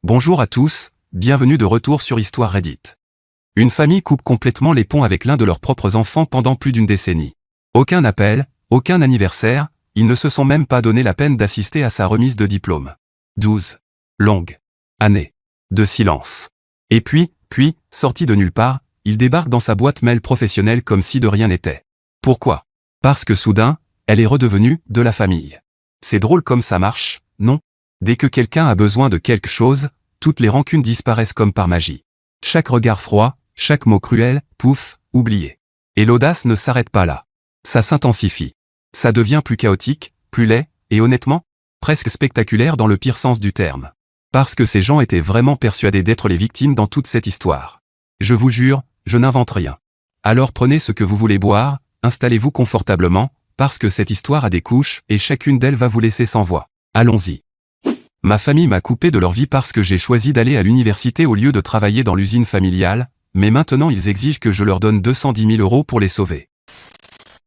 Bonjour à tous, bienvenue de retour sur Histoire Reddit. Une famille coupe complètement les ponts avec l'un de leurs propres enfants pendant plus d'une décennie. Aucun appel, aucun anniversaire, ils ne se sont même pas donné la peine d'assister à sa remise de diplôme. 12 longues années de silence. Et puis, sorti de nulle part, il débarque dans sa boîte mail professionnelle comme si de rien n'était. Pourquoi? Parce que soudain, elle est redevenue de la famille. C'est drôle comme ça marche, non? Dès que quelqu'un a besoin de quelque chose, toutes les rancunes disparaissent comme par magie. Chaque regard froid, chaque mot cruel, pouf, oublié. Et l'audace ne s'arrête pas là. Ça s'intensifie. Ça devient plus chaotique, plus laid, et honnêtement, presque spectaculaire dans le pire sens du terme. Parce que ces gens étaient vraiment persuadés d'être les victimes dans toute cette histoire. Je vous jure, je n'invente rien. Alors prenez ce que vous voulez boire, installez-vous confortablement, parce que cette histoire a des couches et chacune d'elles va vous laisser sans voix. Allons-y. Ma famille m'a coupé de leur vie parce que j'ai choisi d'aller à l'université au lieu de travailler dans l'usine familiale, mais maintenant ils exigent que je leur donne 210 000 € pour les sauver.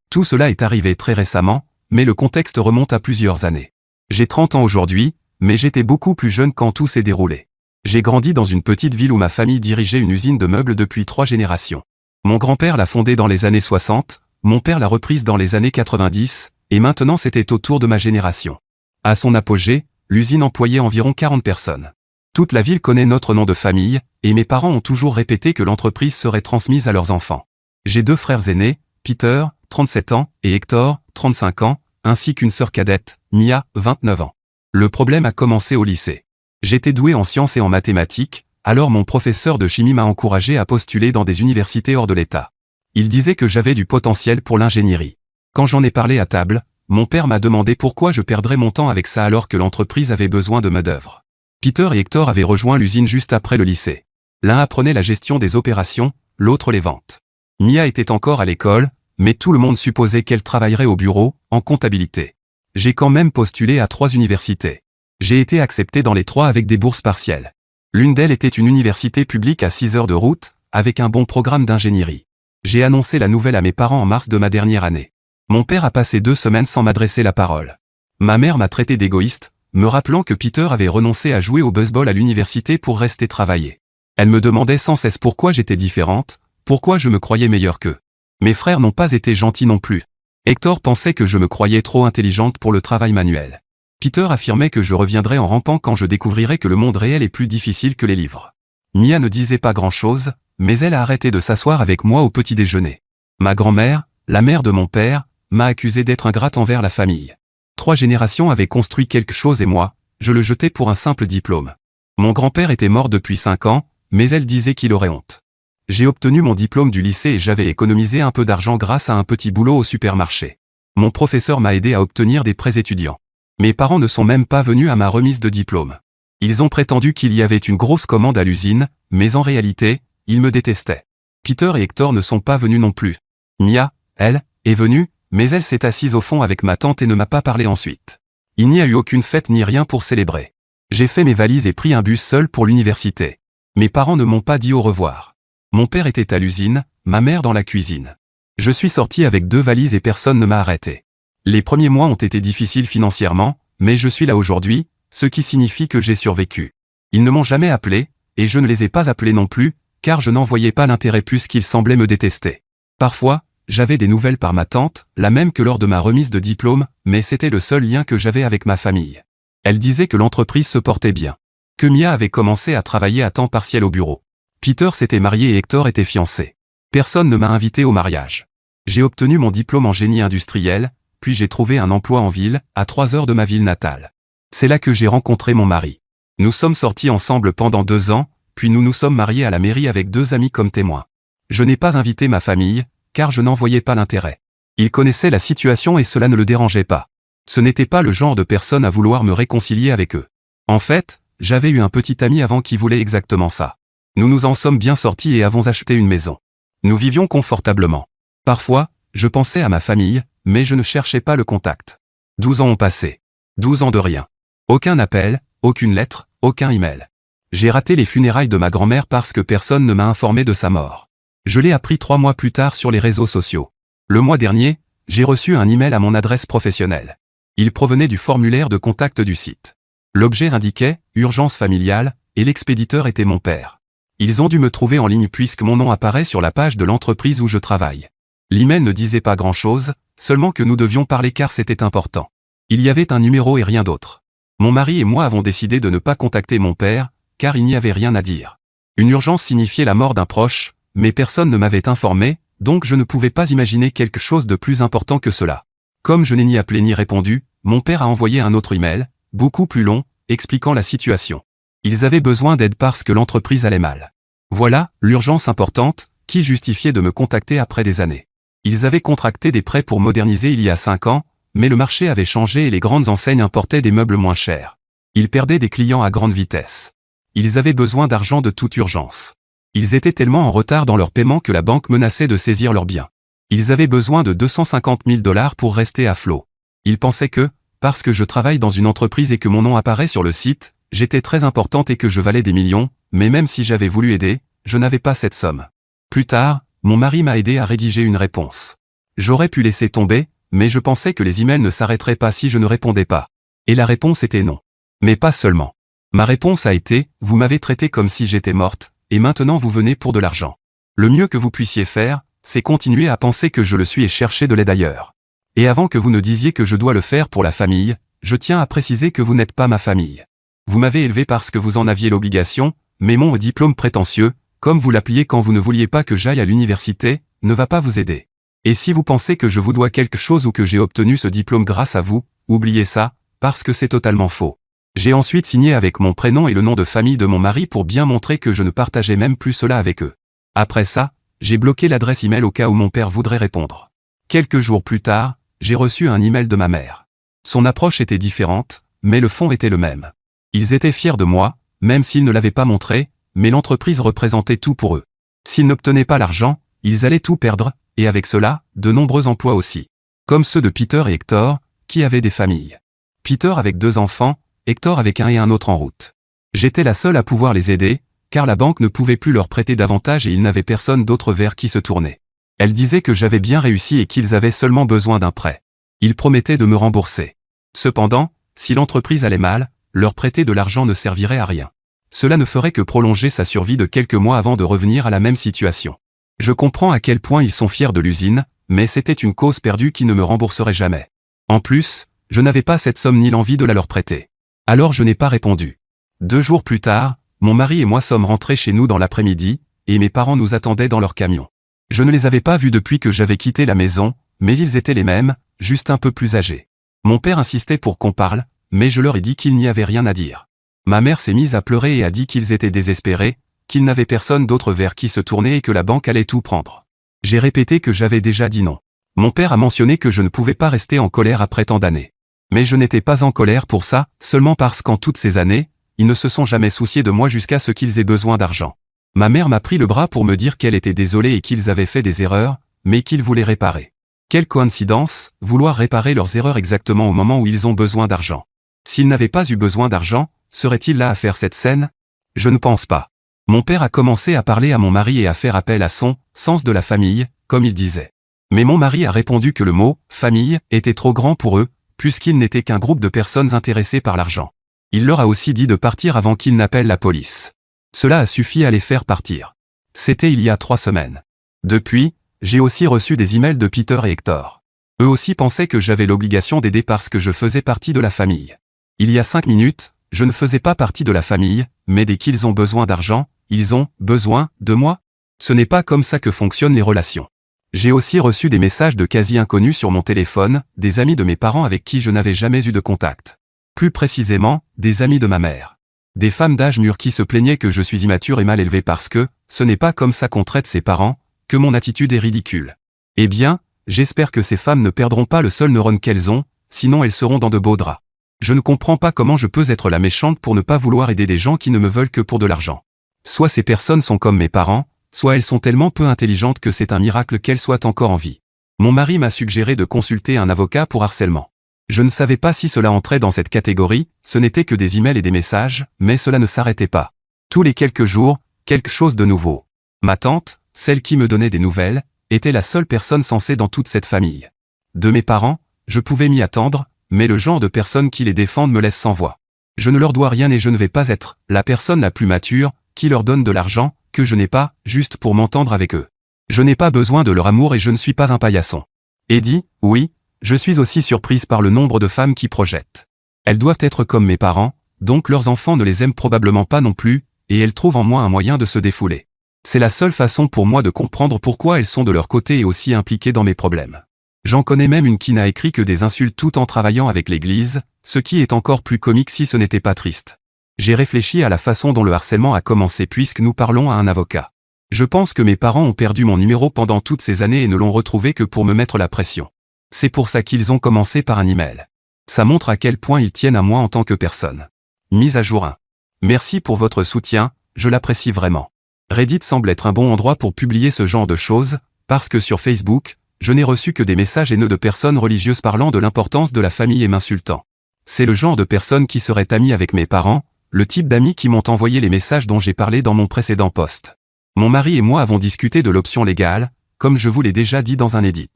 Tout cela est arrivé très récemment, mais le contexte remonte à plusieurs années. J'ai 30 ans aujourd'hui, mais j'étais beaucoup plus jeune quand tout s'est déroulé. J'ai grandi dans une petite ville où ma famille dirigeait une usine de meubles depuis 3 générations. Mon grand-père l'a fondée dans les années 60, mon père l'a reprise dans les années 90, et maintenant c'était au tour de ma génération. À son apogée, l'usine employait environ 40 personnes. Toute la ville connaît notre nom de famille, et mes parents ont toujours répété que l'entreprise serait transmise à leurs enfants. J'ai 2 frères aînés, Peter, 37 ans, et Hector, 35 ans, ainsi qu'une sœur cadette, Mia, 29 ans. Le problème a commencé au lycée. J'étais doué en sciences et en mathématiques, alors mon professeur de chimie m'a encouragé à postuler dans des universités hors de l'État. Il disait que j'avais du potentiel pour l'ingénierie. Quand j'en ai parlé à table, mon père m'a demandé pourquoi je perdrais mon temps avec ça alors que l'entreprise avait besoin de main-d'œuvre. Peter et Hector avaient rejoint l'usine juste après le lycée. L'un apprenait la gestion des opérations, l'autre les ventes. Mia était encore à l'école, mais tout le monde supposait qu'elle travaillerait au bureau, en comptabilité. J'ai quand même postulé à 3 universités. J'ai été accepté dans les 3 avec des bourses partielles. L'une d'elles était une université publique à 6 heures de route, avec un bon programme d'ingénierie. J'ai annoncé la nouvelle à mes parents en mars de ma dernière année. Mon père a passé 2 semaines sans m'adresser la parole. Ma mère m'a traité d'égoïste, me rappelant que Peter avait renoncé à jouer au baseball à l'université pour rester travailler. Elle me demandait sans cesse pourquoi j'étais différente, pourquoi je me croyais meilleure qu'eux. Mes frères n'ont pas été gentils non plus. Hector pensait que je me croyais trop intelligente pour le travail manuel. Peter affirmait que je reviendrais en rampant quand je découvrirais que le monde réel est plus difficile que les livres. Mia ne disait pas grand-chose, mais elle a arrêté de s'asseoir avec moi au petit déjeuner. Ma grand-mère, la mère de mon père, m'a accusé d'être ingrate envers la famille. 3 générations avaient construit quelque chose et moi, je le jetais pour un simple diplôme. Mon grand-père était mort depuis 5 ans, mais elle disait qu'il aurait honte. J'ai obtenu mon diplôme du lycée et j'avais économisé un peu d'argent grâce à un petit boulot au supermarché. Mon professeur m'a aidé à obtenir des prêts étudiants. Mes parents ne sont même pas venus à ma remise de diplôme. Ils ont prétendu qu'il y avait une grosse commande à l'usine, mais en réalité, ils me détestaient. Peter et Hector ne sont pas venus non plus. Mia, elle, est venue, mais elle s'est assise au fond avec ma tante et ne m'a pas parlé ensuite. Il n'y a eu aucune fête ni rien pour célébrer. J'ai fait mes valises et pris un bus seul pour l'université. Mes parents ne m'ont pas dit au revoir. Mon père était à l'usine, ma mère dans la cuisine. Je suis sorti avec 2 valises et personne ne m'a arrêté. Les premiers mois ont été difficiles financièrement, mais je suis là aujourd'hui, ce qui signifie que j'ai survécu. Ils ne m'ont jamais appelé, et je ne les ai pas appelés non plus, car je n'en voyais pas l'intérêt puisqu'ils semblaient me détester. Parfois, j'avais des nouvelles par ma tante, la même que lors de ma remise de diplôme, mais c'était le seul lien que j'avais avec ma famille. Elle disait que l'entreprise se portait bien. Que Mia avait commencé à travailler à temps partiel au bureau. Peter s'était marié et Hector était fiancé. Personne ne m'a invité au mariage. J'ai obtenu mon diplôme en génie industriel, puis j'ai trouvé un emploi en ville, à 3 heures de ma ville natale. C'est là que j'ai rencontré mon mari. Nous sommes sortis ensemble pendant 2 ans, puis nous nous sommes mariés à la mairie avec 2 amis comme témoins. Je n'ai pas invité ma famille, car je n'en voyais pas l'intérêt. Ils connaissaient la situation et cela ne le dérangeait pas. Ce n'était pas le genre de personne à vouloir me réconcilier avec eux. En fait, j'avais eu un petit ami avant qui voulait exactement ça. Nous nous en sommes bien sortis et avons acheté une maison. Nous vivions confortablement. Parfois, je pensais à ma famille, mais je ne cherchais pas le contact. 12 ans ont passé. 12 ans de rien. Aucun appel, aucune lettre, aucun email. J'ai raté les funérailles de ma grand-mère parce que personne ne m'a informé de sa mort. Je l'ai appris 3 mois plus tard sur les réseaux sociaux. Le mois dernier, j'ai reçu un email à mon adresse professionnelle. Il provenait du formulaire de contact du site. L'objet indiquait « Urgence familiale », et l'expéditeur était mon père. Ils ont dû me trouver en ligne puisque mon nom apparaît sur la page de l'entreprise où je travaille. L'email ne disait pas grand-chose, seulement que nous devions parler car c'était important. Il y avait un numéro et rien d'autre. Mon mari et moi avons décidé de ne pas contacter mon père, car il n'y avait rien à dire. Une urgence signifiait la mort d'un proche, mais personne ne m'avait informé, donc je ne pouvais pas imaginer quelque chose de plus important que cela. Comme je n'ai ni appelé ni répondu, mon père a envoyé un autre email, beaucoup plus long, expliquant la situation. Ils avaient besoin d'aide parce que l'entreprise allait mal. Voilà, l'urgence importante, qui justifiait de me contacter après des années. Ils avaient contracté des prêts pour moderniser il y a 5 ans, mais le marché avait changé et les grandes enseignes importaient des meubles moins chers. Ils perdaient des clients à grande vitesse. Ils avaient besoin d'argent de toute urgence. Ils étaient tellement en retard dans leur paiement que la banque menaçait de saisir leurs biens. Ils avaient besoin de 250 000 $ pour rester à flot. Ils pensaient que, parce que je travaille dans une entreprise et que mon nom apparaît sur le site, j'étais très importante et que je valais des millions, mais même si j'avais voulu aider, je n'avais pas cette somme. Plus tard, mon mari m'a aidé à rédiger une réponse. J'aurais pu laisser tomber, mais je pensais que les emails ne s'arrêteraient pas si je ne répondais pas. Et la réponse était non. Mais pas seulement. Ma réponse a été, vous m'avez traité comme si j'étais morte, et maintenant vous venez pour de l'argent. Le mieux que vous puissiez faire, c'est continuer à penser que je le suis et chercher de l'aide ailleurs. Et avant que vous ne disiez que je dois le faire pour la famille, je tiens à préciser que vous n'êtes pas ma famille. Vous m'avez élevé parce que vous en aviez l'obligation, mais mon diplôme prétentieux, comme vous l'appeliez quand vous ne vouliez pas que j'aille à l'université, ne va pas vous aider. Et si vous pensez que je vous dois quelque chose ou que j'ai obtenu ce diplôme grâce à vous, oubliez ça, parce que c'est totalement faux. J'ai ensuite signé avec mon prénom et le nom de famille de mon mari pour bien montrer que je ne partageais même plus cela avec eux. Après ça, j'ai bloqué l'adresse email au cas où mon père voudrait répondre. Quelques jours plus tard, j'ai reçu un email de ma mère. Son approche était différente, mais le fond était le même. Ils étaient fiers de moi, même s'ils ne l'avaient pas montré, mais l'entreprise représentait tout pour eux. S'ils n'obtenaient pas l'argent, ils allaient tout perdre, et avec cela, de nombreux emplois aussi. Comme ceux de Peter et Hector, qui avaient des familles. Peter avec 2 enfants, Hector avec un et un autre en route. J'étais la seule à pouvoir les aider, car la banque ne pouvait plus leur prêter davantage et ils n'avaient personne d'autre vers qui se tourner. Elle disait que j'avais bien réussi et qu'ils avaient seulement besoin d'un prêt. Ils promettaient de me rembourser. Cependant, si l'entreprise allait mal, leur prêter de l'argent ne servirait à rien. Cela ne ferait que prolonger sa survie de quelques mois avant de revenir à la même situation. Je comprends à quel point ils sont fiers de l'usine, mais c'était une cause perdue qui ne me rembourserait jamais. En plus, je n'avais pas cette somme ni l'envie de la leur prêter. Alors je n'ai pas répondu. 2 jours plus tard, mon mari et moi sommes rentrés chez nous dans l'après-midi, et mes parents nous attendaient dans leur camion. Je ne les avais pas vus depuis que j'avais quitté la maison, mais ils étaient les mêmes, juste un peu plus âgés. Mon père insistait pour qu'on parle, mais je leur ai dit qu'il n'y avait rien à dire. Ma mère s'est mise à pleurer et a dit qu'ils étaient désespérés, qu'ils n'avaient personne d'autre vers qui se tourner et que la banque allait tout prendre. J'ai répété que j'avais déjà dit non. Mon père a mentionné que je ne pouvais pas rester en colère après tant d'années. Mais je n'étais pas en colère pour ça, seulement parce qu'en toutes ces années, ils ne se sont jamais souciés de moi jusqu'à ce qu'ils aient besoin d'argent. Ma mère m'a pris le bras pour me dire qu'elle était désolée et qu'ils avaient fait des erreurs, mais qu'ils voulaient réparer. Quelle coïncidence, vouloir réparer leurs erreurs exactement au moment où ils ont besoin d'argent. S'ils n'avaient pas eu besoin d'argent, seraient-ils là à faire cette scène? Je ne pense pas. Mon père a commencé à parler à mon mari et à faire appel à son « sens de la famille », comme il disait. Mais mon mari a répondu que le mot « famille » était trop grand pour eux, puisqu'ils n'étaient qu'un groupe de personnes intéressées par l'argent. Il leur a aussi dit de partir avant qu'ils n'appellent la police. Cela a suffi à les faire partir. C'était il y a 3 semaines. Depuis, j'ai aussi reçu des emails de Peter et Hector. Eux aussi pensaient que j'avais l'obligation d'aider parce que je faisais partie de la famille. Il y a 5 minutes, je ne faisais pas partie de la famille, mais dès qu'ils ont besoin d'argent, ils ont besoin de moi. Ce n'est pas comme ça que fonctionnent les relations. J'ai aussi reçu des messages de quasi-inconnus sur mon téléphone, des amis de mes parents avec qui je n'avais jamais eu de contact. Plus précisément, des amis de ma mère. Des femmes d'âge mûr qui se plaignaient que je suis immature et mal élevée parce que, ce n'est pas comme ça qu'on traite ses parents, que mon attitude est ridicule. Eh bien, j'espère que ces femmes ne perdront pas le seul neurone qu'elles ont, sinon elles seront dans de beaux draps. Je ne comprends pas comment je peux être la méchante pour ne pas vouloir aider des gens qui ne me veulent que pour de l'argent. Soit ces personnes sont comme mes parents, soit elles sont tellement peu intelligentes que c'est un miracle qu'elles soient encore en vie. Mon mari m'a suggéré de consulter un avocat pour harcèlement. Je ne savais pas si cela entrait dans cette catégorie, ce n'était que des emails et des messages, mais cela ne s'arrêtait pas. Tous les quelques jours, quelque chose de nouveau. Ma tante, celle qui me donnait des nouvelles, était la seule personne censée dans toute cette famille. De mes parents, je pouvais m'y attendre, mais le genre de personnes qui les défendent me laisse sans voix. Je ne leur dois rien et je ne vais pas être la personne la plus mature qui leur donne de l'argent que je n'ai pas, juste pour m'entendre avec eux. Je n'ai pas besoin de leur amour et je ne suis pas un paillasson. Eddie, oui, je suis aussi surprise par le nombre de femmes qui projettent. Elles doivent être comme mes parents, donc leurs enfants ne les aiment probablement pas non plus, et elles trouvent en moi un moyen de se défouler. C'est la seule façon pour moi de comprendre pourquoi elles sont de leur côté et aussi impliquées dans mes problèmes. J'en connais même une qui n'a écrit que des insultes tout en travaillant avec l'église, ce qui est encore plus comique si ce n'était pas triste. J'ai réfléchi à la façon dont le harcèlement a commencé puisque nous parlons à un avocat. Je pense que mes parents ont perdu mon numéro pendant toutes ces années et ne l'ont retrouvé que pour me mettre la pression. C'est pour ça qu'ils ont commencé par un email. Ça montre à quel point ils tiennent à moi en tant que personne. Mise à jour 1. Merci pour votre soutien, je l'apprécie vraiment. Reddit semble être un bon endroit pour publier ce genre de choses, parce que sur Facebook, je n'ai reçu que des messages haineux de personnes religieuses parlant de l'importance de la famille et m'insultant. C'est le genre de personnes qui seraient amies avec mes parents, le type d'amis qui m'ont envoyé les messages dont j'ai parlé dans mon précédent post. Mon mari et moi avons discuté de l'option légale, comme je vous l'ai déjà dit dans un edit.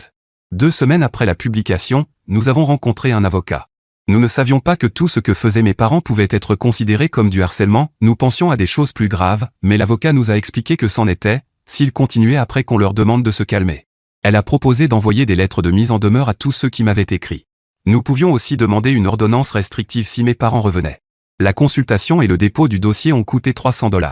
2 semaines après la publication, nous avons rencontré un avocat. Nous ne savions pas que tout ce que faisaient mes parents pouvait être considéré comme du harcèlement, nous pensions à des choses plus graves, mais l'avocat nous a expliqué que c'en était, s'ils continuaient après qu'on leur demande de se calmer. Elle a proposé d'envoyer des lettres de mise en demeure à tous ceux qui m'avaient écrit. Nous pouvions aussi demander une ordonnance restrictive si mes parents revenaient. La consultation et le dépôt du dossier ont coûté 300 $.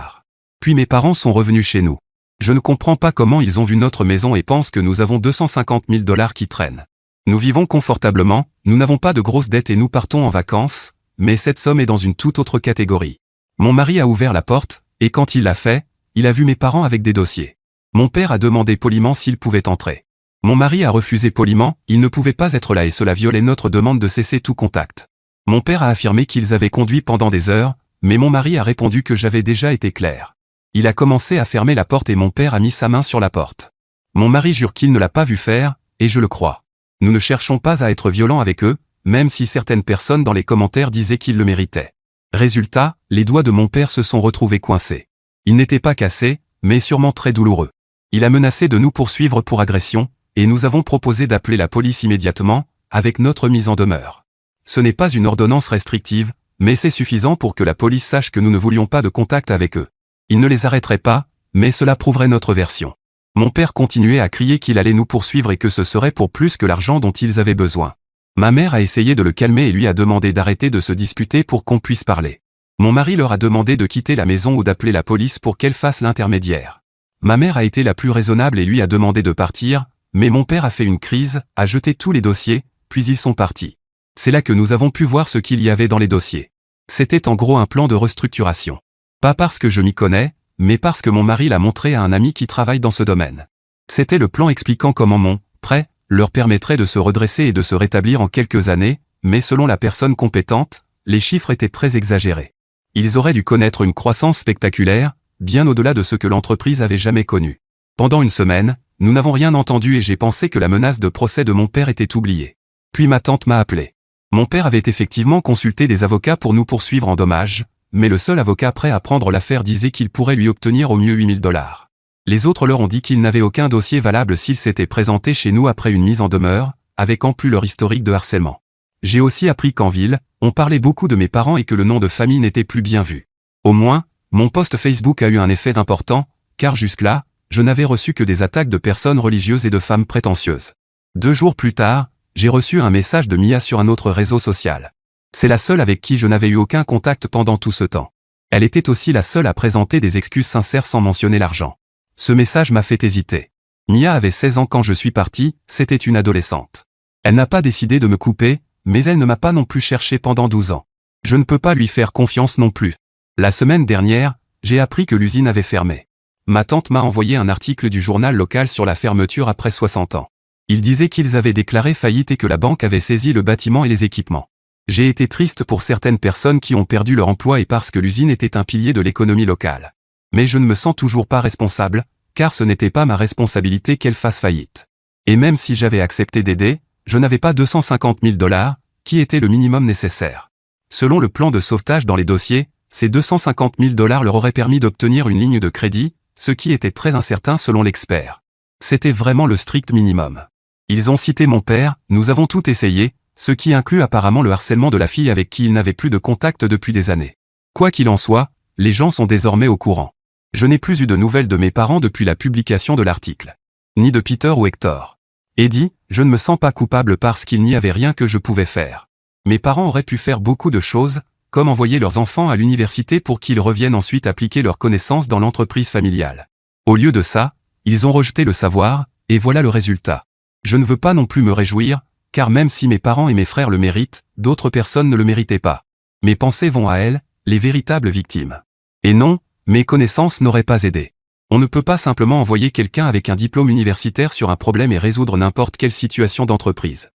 Puis mes parents sont revenus chez nous. Je ne comprends pas comment ils ont vu notre maison et pensent que nous avons 250 000 $ qui traînent. Nous vivons confortablement, nous n'avons pas de grosses dettes et nous partons en vacances, mais cette somme est dans une toute autre catégorie. Mon mari a ouvert la porte, et quand il l'a fait, il a vu mes parents avec des dossiers. Mon père a demandé poliment s'il pouvait entrer. Mon mari a refusé poliment, il ne pouvait pas être là et cela violait notre demande de cesser tout contact. Mon père a affirmé qu'ils avaient conduit pendant des heures, mais mon mari a répondu que j'avais déjà été clair. Il a commencé à fermer la porte et mon père a mis sa main sur la porte. Mon mari jure qu'il ne l'a pas vu faire, et je le crois. Nous ne cherchons pas à être violents avec eux, même si certaines personnes dans les commentaires disaient qu'ils le méritaient. Résultat, les doigts de mon père se sont retrouvés coincés. Ils n'étaient pas cassés, mais sûrement très douloureux. Il a menacé de nous poursuivre pour agression, et nous avons proposé d'appeler la police immédiatement, avec notre mise en demeure. Ce n'est pas une ordonnance restrictive, mais c'est suffisant pour que la police sache que nous ne voulions pas de contact avec eux. Ils ne les arrêteraient pas, mais cela prouverait notre version. Mon père continuait à crier qu'il allait nous poursuivre et que ce serait pour plus que l'argent dont ils avaient besoin. Ma mère a essayé de le calmer et lui a demandé d'arrêter de se disputer pour qu'on puisse parler. Mon mari leur a demandé de quitter la maison ou d'appeler la police pour qu'elle fasse l'intermédiaire. Ma mère a été la plus raisonnable et lui a demandé de partir, mais mon père a fait une crise, a jeté tous les dossiers, puis ils sont partis. C'est là que nous avons pu voir ce qu'il y avait dans les dossiers. C'était en gros un plan de restructuration. Pas parce que je m'y connais, mais parce que mon mari l'a montré à un ami qui travaille dans ce domaine. C'était le plan expliquant comment mon prêt leur permettrait de se redresser et de se rétablir en quelques années, mais selon la personne compétente, les chiffres étaient très exagérés. Ils auraient dû connaître une croissance spectaculaire, bien au-delà de ce que l'entreprise avait jamais connu. Pendant une semaine, nous n'avons rien entendu et j'ai pensé que la menace de procès de mon père était oubliée. Puis ma tante m'a appelé. Mon père avait effectivement consulté des avocats pour nous poursuivre en dommages, mais le seul avocat prêt à prendre l'affaire disait qu'il pourrait lui obtenir au mieux 8 000 $. Les autres leur ont dit qu'ils n'avaient aucun dossier valable s'ils s'étaient présentés chez nous après une mise en demeure, avec en plus leur historique de harcèlement. J'ai aussi appris qu'en ville, on parlait beaucoup de mes parents et que le nom de famille n'était plus bien vu. Au moins, mon post Facebook a eu un effet important, car jusque-là, je n'avais reçu que des attaques de personnes religieuses et de femmes prétentieuses. 2 jours plus tard, j'ai reçu un message de Mia sur un autre réseau social. C'est la seule avec qui je n'avais eu aucun contact pendant tout ce temps. Elle était aussi la seule à présenter des excuses sincères sans mentionner l'argent. Ce message m'a fait hésiter. Mia avait 16 ans quand je suis parti, c'était une adolescente. Elle n'a pas décidé de me couper, mais elle ne m'a pas non plus cherché pendant 12 ans. Je ne peux pas lui faire confiance non plus. La semaine dernière, j'ai appris que l'usine avait fermé. Ma tante m'a envoyé un article du journal local sur la fermeture après 60 ans. Il disait qu'ils avaient déclaré faillite et que la banque avait saisi le bâtiment et les équipements. J'ai été triste pour certaines personnes qui ont perdu leur emploi et parce que l'usine était un pilier de l'économie locale. Mais je ne me sens toujours pas responsable, car ce n'était pas ma responsabilité qu'elle fasse faillite. Et même si j'avais accepté d'aider, je n'avais pas 250 000 $, qui était le minimum nécessaire. Selon le plan de sauvetage dans les dossiers, ces 250 000 $ leur auraient permis d'obtenir une ligne de crédit, ce qui était très incertain selon l'expert. C'était vraiment le strict minimum. Ils ont cité mon père, nous avons tout essayé, ce qui inclut apparemment le harcèlement de la fille avec qui il n'avait plus de contact depuis des années. Quoi qu'il en soit, les gens sont désormais au courant. Je n'ai plus eu de nouvelles de mes parents depuis la publication de l'article. Ni de Peter ou Hector. Eddie, je ne me sens pas coupable parce qu'il n'y avait rien que je pouvais faire. Mes parents auraient pu faire beaucoup de choses, comme envoyer leurs enfants à l'université pour qu'ils reviennent ensuite appliquer leurs connaissances dans l'entreprise familiale. Au lieu de ça, ils ont rejeté le savoir, et voilà le résultat. Je ne veux pas non plus me réjouir, car même si mes parents et mes frères le méritent, d'autres personnes ne le méritaient pas. Mes pensées vont à elles, les véritables victimes. Et non, mes connaissances n'auraient pas aidé. On ne peut pas simplement envoyer quelqu'un avec un diplôme universitaire sur un problème et résoudre n'importe quelle situation d'entreprise.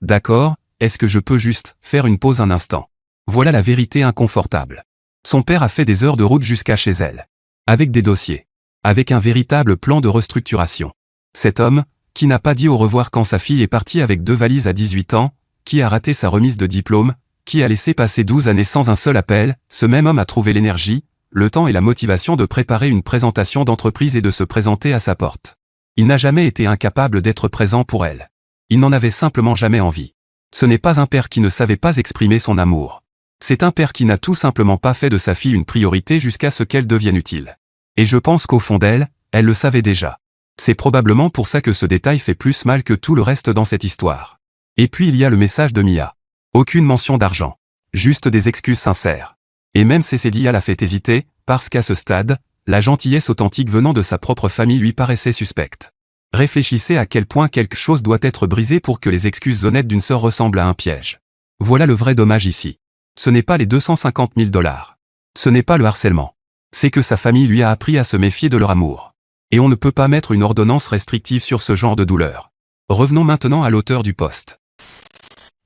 D'accord, est-ce que je peux juste faire une pause un instant? Voilà la vérité inconfortable. Son père a fait des heures de route jusqu'à chez elle. Avec des dossiers. Avec un véritable plan de restructuration. Cet homme, qui n'a pas dit au revoir quand sa fille est partie avec 2 valises à 18 ans, qui a raté sa remise de diplôme, qui a laissé passer 12 années sans un seul appel, ce même homme a trouvé l'énergie, le temps et la motivation de préparer une présentation d'entreprise et de se présenter à sa porte. Il n'a jamais été incapable d'être présent pour elle. Il n'en avait simplement jamais envie. Ce n'est pas un père qui ne savait pas exprimer son amour. C'est un père qui n'a tout simplement pas fait de sa fille une priorité jusqu'à ce qu'elle devienne utile. Et je pense qu'au fond d'elle, elle le savait déjà. C'est probablement pour ça que ce détail fait plus mal que tout le reste dans cette histoire. Et puis il y a le message de Mia. Aucune mention d'argent. Juste des excuses sincères. Et même Cécilia l'a fait hésiter, parce qu'à ce stade, la gentillesse authentique venant de sa propre famille lui paraissait suspecte. Réfléchissez à quel point quelque chose doit être brisé pour que les excuses honnêtes d'une sœur ressemblent à un piège. Voilà le vrai dommage ici. Ce n'est pas les 250 000 $. Ce n'est pas le harcèlement. C'est que sa famille lui a appris à se méfier de leur amour. Et on ne peut pas mettre une ordonnance restrictive sur ce genre de douleur. Revenons maintenant à l'auteur du post.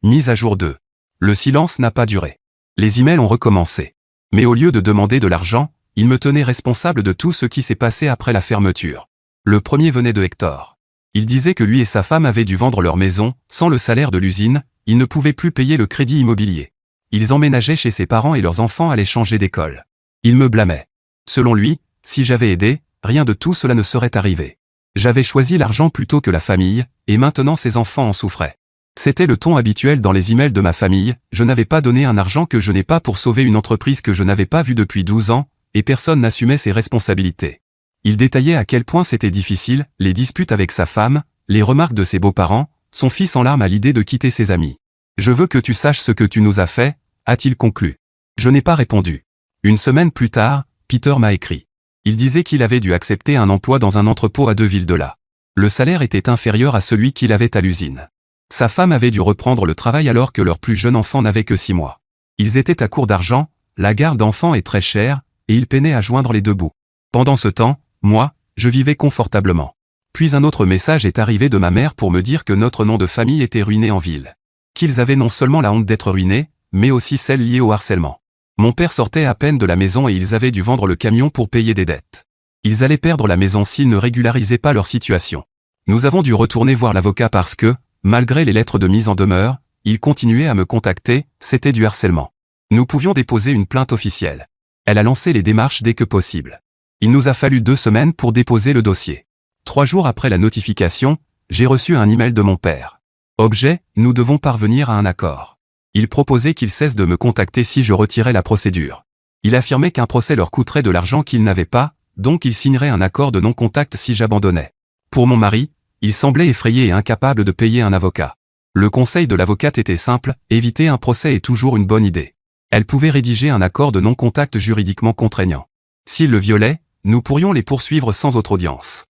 Mise à jour 2. Le silence n'a pas duré. Les emails ont recommencé. Mais au lieu de demander de l'argent, il me tenait responsable de tout ce qui s'est passé après la fermeture. Le premier venait de Hector. Il disait que lui et sa femme avaient dû vendre leur maison, sans le salaire de l'usine, ils ne pouvaient plus payer le crédit immobilier. Ils emménageaient chez ses parents et leurs enfants allaient changer d'école. Il me blâmait. Selon lui, si j'avais aidé, rien de tout cela ne serait arrivé. J'avais choisi l'argent plutôt que la famille, et maintenant ses enfants en souffraient. C'était le ton habituel dans les emails de ma famille, je n'avais pas donné un argent que je n'ai pas pour sauver une entreprise que je n'avais pas vue depuis 12 ans, et personne n'assumait ses responsabilités. Il détaillait à quel point c'était difficile, les disputes avec sa femme, les remarques de ses beaux-parents, son fils en larmes à l'idée de quitter ses amis. Je veux que tu saches ce que tu nous as fait, a-t-il conclu. Je n'ai pas répondu. Une semaine plus tard, Peter m'a écrit. Il disait qu'il avait dû accepter un emploi dans un entrepôt à 2 villes de là. Le salaire était inférieur à celui qu'il avait à l'usine. Sa femme avait dû reprendre le travail alors que leur plus jeune enfant n'avait que 6 mois. Ils étaient à court d'argent, la garde d'enfants est très chère, et ils peinaient à joindre les deux bouts. Pendant ce temps, moi, je vivais confortablement. Puis un autre message est arrivé de ma mère pour me dire que notre nom de famille était ruiné en ville. Qu'ils avaient non seulement la honte d'être ruinés, mais aussi celle liée au harcèlement. Mon père sortait à peine de la maison et ils avaient dû vendre le camion pour payer des dettes. Ils allaient perdre la maison s'ils ne régularisaient pas leur situation. Nous avons dû retourner voir l'avocat parce que, malgré les lettres de mise en demeure, il continuait à me contacter, c'était du harcèlement. Nous pouvions déposer une plainte officielle. Elle a lancé les démarches dès que possible. Il nous a fallu 2 semaines pour déposer le dossier. 3 jours après la notification, j'ai reçu un email de mon père. Objet, nous devons parvenir à un accord. Il proposait qu'il cesse de me contacter si je retirais la procédure. Il affirmait qu'un procès leur coûterait de l'argent qu'ils n'avaient pas, donc il signerait un accord de non-contact si j'abandonnais. Pour mon mari, il semblait effrayé et incapable de payer un avocat. Le conseil de l'avocate était simple, éviter un procès est toujours une bonne idée. Elle pouvait rédiger un accord de non-contact juridiquement contraignant. S'ils le violaient, nous pourrions les poursuivre sans autre audience.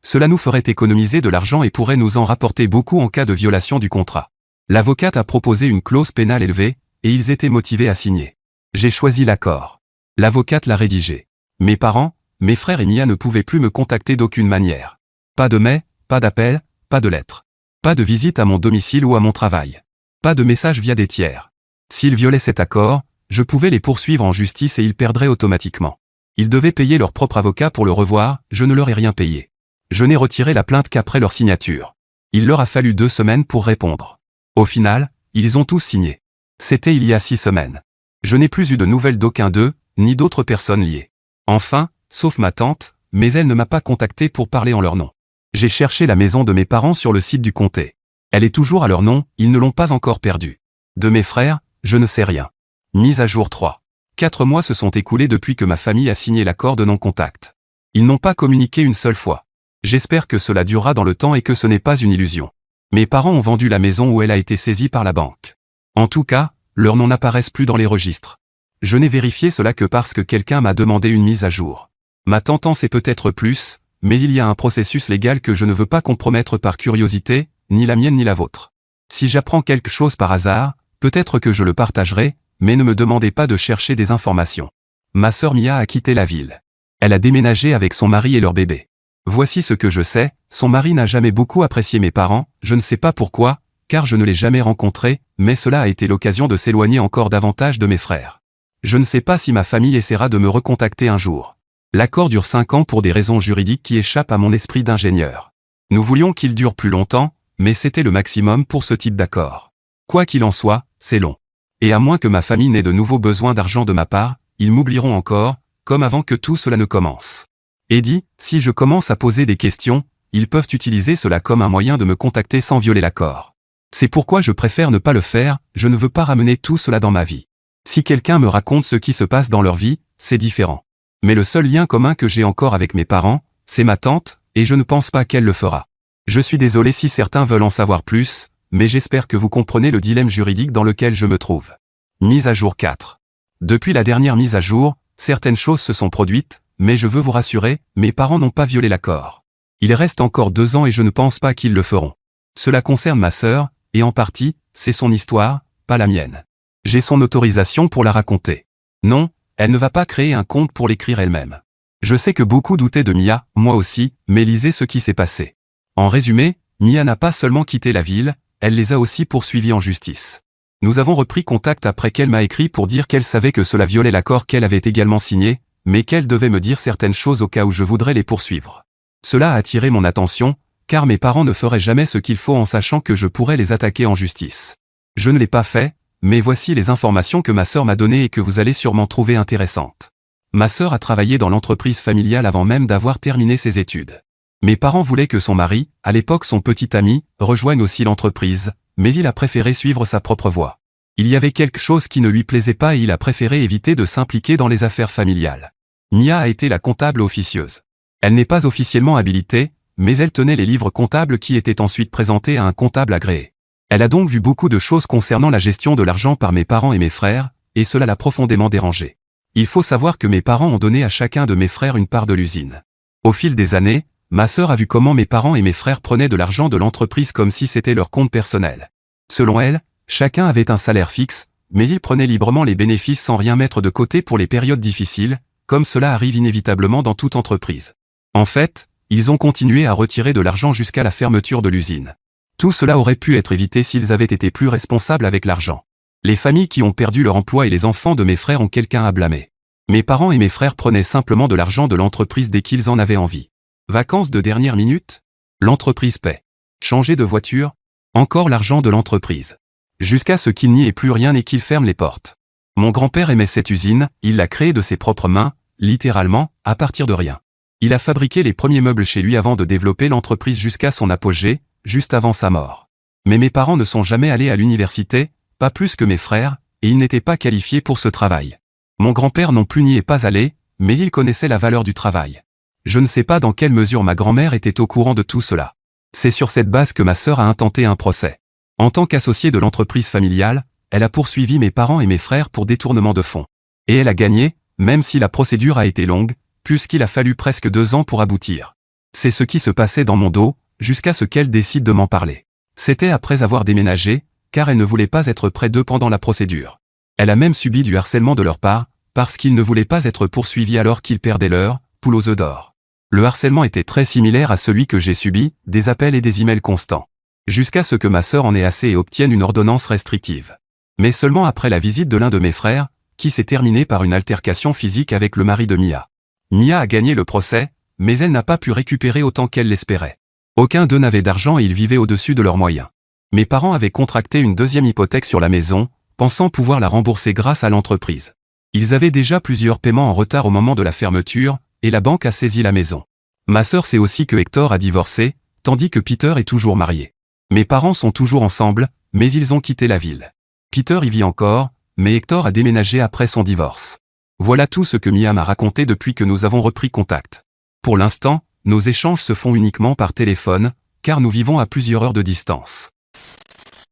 Cela nous ferait économiser de l'argent et pourrait nous en rapporter beaucoup en cas de violation du contrat. L'avocate a proposé une clause pénale élevée, et ils étaient motivés à signer. J'ai choisi l'accord. L'avocate l'a rédigé. Mes parents, mes frères et Mia ne pouvaient plus me contacter d'aucune manière. Pas de mail, pas d'appel, pas de lettre. Pas de visite à mon domicile ou à mon travail. Pas de message via des tiers. S'ils violaient cet accord, je pouvais les poursuivre en justice et ils perdraient automatiquement. Ils devaient payer leur propre avocat pour le revoir, je ne leur ai rien payé. Je n'ai retiré la plainte qu'après leur signature. Il leur a fallu 2 semaines pour répondre. Au final, ils ont tous signé. C'était il y a 6 semaines. Je n'ai plus eu de nouvelles d'aucun d'eux, ni d'autres personnes liées. Enfin, sauf ma tante, mais elle ne m'a pas contacté pour parler en leur nom. J'ai cherché la maison de mes parents sur le site du comté. Elle est toujours à leur nom, ils ne l'ont pas encore perdue. De mes frères, je ne sais rien. Mise à jour 3. 4 mois se sont écoulés depuis que ma famille a signé l'accord de non-contact. Ils n'ont pas communiqué une seule fois. J'espère que cela durera dans le temps et que ce n'est pas une illusion. Mes parents ont vendu la maison où elle a été saisie par la banque. En tout cas, leurs noms n'apparaissent plus dans les registres. Je n'ai vérifié cela que parce que quelqu'un m'a demandé une mise à jour. Ma tante en sait peut-être plus, mais il y a un processus légal que je ne veux pas compromettre par curiosité, ni la mienne ni la vôtre. Si j'apprends quelque chose par hasard, peut-être que je le partagerai, mais ne me demandez pas de chercher des informations. Ma sœur Mia a quitté la ville. Elle a déménagé avec son mari et leur bébé. Voici ce que je sais, son mari n'a jamais beaucoup apprécié mes parents, je ne sais pas pourquoi, car je ne l'ai jamais rencontré, mais cela a été l'occasion de s'éloigner encore davantage de mes frères. Je ne sais pas si ma famille essaiera de me recontacter un jour. L'accord dure 5 ans pour des raisons juridiques qui échappent à mon esprit d'ingénieur. Nous voulions qu'il dure plus longtemps, mais c'était le maximum pour ce type d'accord. Quoi qu'il en soit, c'est long. Et à moins que ma famille n'ait de nouveaux besoins d'argent de ma part, ils m'oublieront encore, comme avant que tout cela ne commence. Eddie, si je commence à poser des questions, ils peuvent utiliser cela comme un moyen de me contacter sans violer l'accord. C'est pourquoi je préfère ne pas le faire, je ne veux pas ramener tout cela dans ma vie. Si quelqu'un me raconte ce qui se passe dans leur vie, c'est différent. Mais le seul lien commun que j'ai encore avec mes parents, c'est ma tante, et je ne pense pas qu'elle le fera. Je suis désolé si certains veulent en savoir plus, mais j'espère que vous comprenez le dilemme juridique dans lequel je me trouve. Mise à jour 4. Depuis la dernière mise à jour, certaines choses se sont produites, mais je veux vous rassurer, mes parents n'ont pas violé l'accord. Il reste encore 2 ans et je ne pense pas qu'ils le feront. Cela concerne ma sœur, et en partie, c'est son histoire, pas la mienne. J'ai son autorisation pour la raconter. Non, elle ne va pas créer un compte pour l'écrire elle-même. Je sais que beaucoup doutaient de Mia, moi aussi, mais lisez ce qui s'est passé. En résumé, Mia n'a pas seulement quitté la ville, elle les a aussi poursuivis en justice. Nous avons repris contact après qu'elle m'a écrit pour dire qu'elle savait que cela violait l'accord qu'elle avait également signé, mais qu'elle devait me dire certaines choses au cas où je voudrais les poursuivre. Cela a attiré mon attention, car mes parents ne feraient jamais ce qu'il faut en sachant que je pourrais les attaquer en justice. Je ne l'ai pas fait, mais voici les informations que ma sœur m'a données et que vous allez sûrement trouver intéressantes. Ma sœur a travaillé dans l'entreprise familiale avant même d'avoir terminé ses études. Mes parents voulaient que son mari, à l'époque son petit ami, rejoigne aussi l'entreprise, mais il a préféré suivre sa propre voie. Il y avait quelque chose qui ne lui plaisait pas et il a préféré éviter de s'impliquer dans les affaires familiales. Mia a été la comptable officieuse. Elle n'est pas officiellement habilitée, mais elle tenait les livres comptables qui étaient ensuite présentés à un comptable agréé. Elle a donc vu beaucoup de choses concernant la gestion de l'argent par mes parents et mes frères, et cela l'a profondément dérangée. Il faut savoir que mes parents ont donné à chacun de mes frères une part de l'usine. Au fil des années, ma sœur a vu comment mes parents et mes frères prenaient de l'argent de l'entreprise comme si c'était leur compte personnel. Selon elle, chacun avait un salaire fixe, mais ils prenaient librement les bénéfices sans rien mettre de côté pour les périodes difficiles, comme cela arrive inévitablement dans toute entreprise. En fait, ils ont continué à retirer de l'argent jusqu'à la fermeture de l'usine. Tout cela aurait pu être évité s'ils avaient été plus responsables avec l'argent. Les familles qui ont perdu leur emploi et les enfants de mes frères ont quelqu'un à blâmer. Mes parents et mes frères prenaient simplement de l'argent de l'entreprise dès qu'ils en avaient envie. Vacances de dernière minute? L'entreprise paie. Changer de voiture? Encore l'argent de l'entreprise. Jusqu'à ce qu'il n'y ait plus rien et qu'il ferme les portes. Mon grand-père aimait cette usine, il l'a créée de ses propres mains, littéralement, à partir de rien. Il a fabriqué les premiers meubles chez lui avant de développer l'entreprise jusqu'à son apogée, juste avant sa mort. Mais mes parents ne sont jamais allés à l'université, pas plus que mes frères, et ils n'étaient pas qualifiés pour ce travail. Mon grand-père non plus n'y est pas allé, mais il connaissait la valeur du travail. Je ne sais pas dans quelle mesure ma grand-mère était au courant de tout cela. C'est sur cette base que ma sœur a intenté un procès. En tant qu'associée de l'entreprise familiale, elle a poursuivi mes parents et mes frères pour détournement de fonds. Et elle a gagné, même si la procédure a été longue, puisqu'il a fallu presque 2 ans pour aboutir. C'est ce qui se passait dans mon dos, jusqu'à ce qu'elle décide de m'en parler. C'était après avoir déménagé, car elle ne voulait pas être près d'eux pendant la procédure. Elle a même subi du harcèlement de leur part, parce qu'ils ne voulaient pas être poursuivis alors qu'ils perdaient leur poule aux œufs d'or. Le harcèlement était très similaire à celui que j'ai subi, des appels et des emails constants. Jusqu'à ce que ma sœur en ait assez et obtienne une ordonnance restrictive. Mais seulement après la visite de l'un de mes frères, qui s'est terminée par une altercation physique avec le mari de Mia. Mia a gagné le procès, mais elle n'a pas pu récupérer autant qu'elle l'espérait. Aucun d'eux n'avait d'argent et ils vivaient au-dessus de leurs moyens. Mes parents avaient contracté une deuxième hypothèque sur la maison, pensant pouvoir la rembourser grâce à l'entreprise. Ils avaient déjà plusieurs paiements en retard au moment de la fermeture, et la banque a saisi la maison. Ma sœur sait aussi que Hector a divorcé, tandis que Peter est toujours marié. Mes parents sont toujours ensemble, mais ils ont quitté la ville. Peter y vit encore, mais Hector a déménagé après son divorce. Voilà tout ce que Mia m'a raconté depuis que nous avons repris contact. Pour l'instant, nos échanges se font uniquement par téléphone, car nous vivons à plusieurs heures de distance.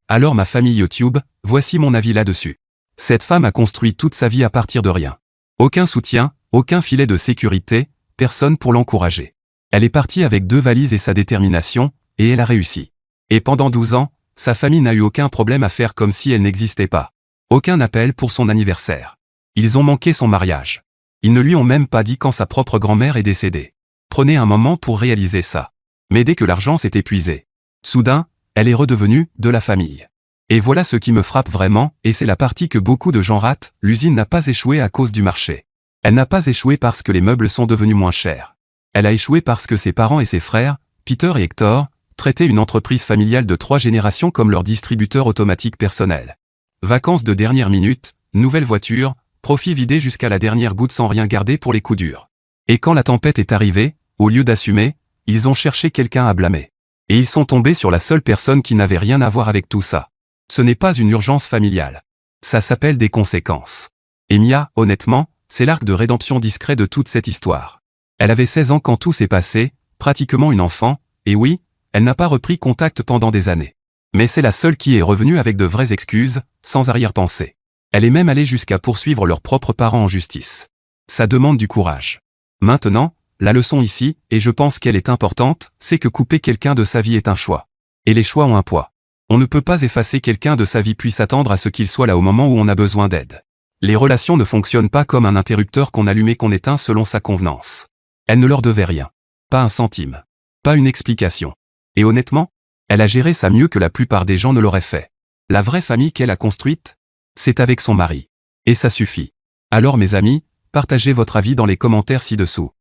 Alors ma famille YouTube, voici mon avis là-dessus. Cette femme a construit toute sa vie à partir de rien. Aucun soutien, aucun filet de sécurité, personne pour l'encourager. Elle est partie avec 2 valises et sa détermination, et elle a réussi. Et pendant 12 ans, sa famille n'a eu aucun problème à faire comme si elle n'existait pas. Aucun appel pour son anniversaire. Ils ont manqué son mariage. Ils ne lui ont même pas dit quand sa propre grand-mère est décédée. Prenez un moment pour réaliser ça. Mais dès que l'argent s'est épuisé, soudain, elle est redevenue de la famille. Et voilà ce qui me frappe vraiment, et c'est la partie que beaucoup de gens ratent, l'usine n'a pas échoué à cause du marché. Elle n'a pas échoué parce que les meubles sont devenus moins chers. Elle a échoué parce que ses parents et ses frères, Peter et Hector, traitaient une entreprise familiale de 3 générations comme leur distributeur automatique personnel. Vacances de dernière minute, nouvelle voiture, profit vidé jusqu'à la dernière goutte sans rien garder pour les coups durs. Et quand la tempête est arrivée, au lieu d'assumer, ils ont cherché quelqu'un à blâmer. Et ils sont tombés sur la seule personne qui n'avait rien à voir avec tout ça. Ce n'est pas une urgence familiale. Ça s'appelle des conséquences. Et Mia, honnêtement, c'est l'arc de rédemption discret de toute cette histoire. Elle avait 16 ans quand tout s'est passé, pratiquement une enfant, et oui, elle n'a pas repris contact pendant des années. Mais c'est la seule qui est revenue avec de vraies excuses, sans arrière-pensée. Elle est même allée jusqu'à poursuivre leurs propres parents en justice. Ça demande du courage. Maintenant, la leçon ici, et je pense qu'elle est importante, c'est que couper quelqu'un de sa vie est un choix. Et les choix ont un poids. On ne peut pas effacer quelqu'un de sa vie puis s'attendre à ce qu'il soit là au moment où on a besoin d'aide. Les relations ne fonctionnent pas comme un interrupteur qu'on allume et qu'on éteint selon sa convenance. Elle ne leur devait rien. Pas un centime. Pas une explication. Et honnêtement, elle a géré ça mieux que la plupart des gens ne l'auraient fait. La vraie famille qu'elle a construite, c'est avec son mari. Et ça suffit. Alors mes amis, partagez votre avis dans les commentaires ci-dessous.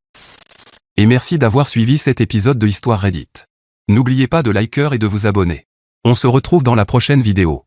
Et merci d'avoir suivi cet épisode de Histoire Reddit. N'oubliez pas de liker et de vous abonner. On se retrouve dans la prochaine vidéo.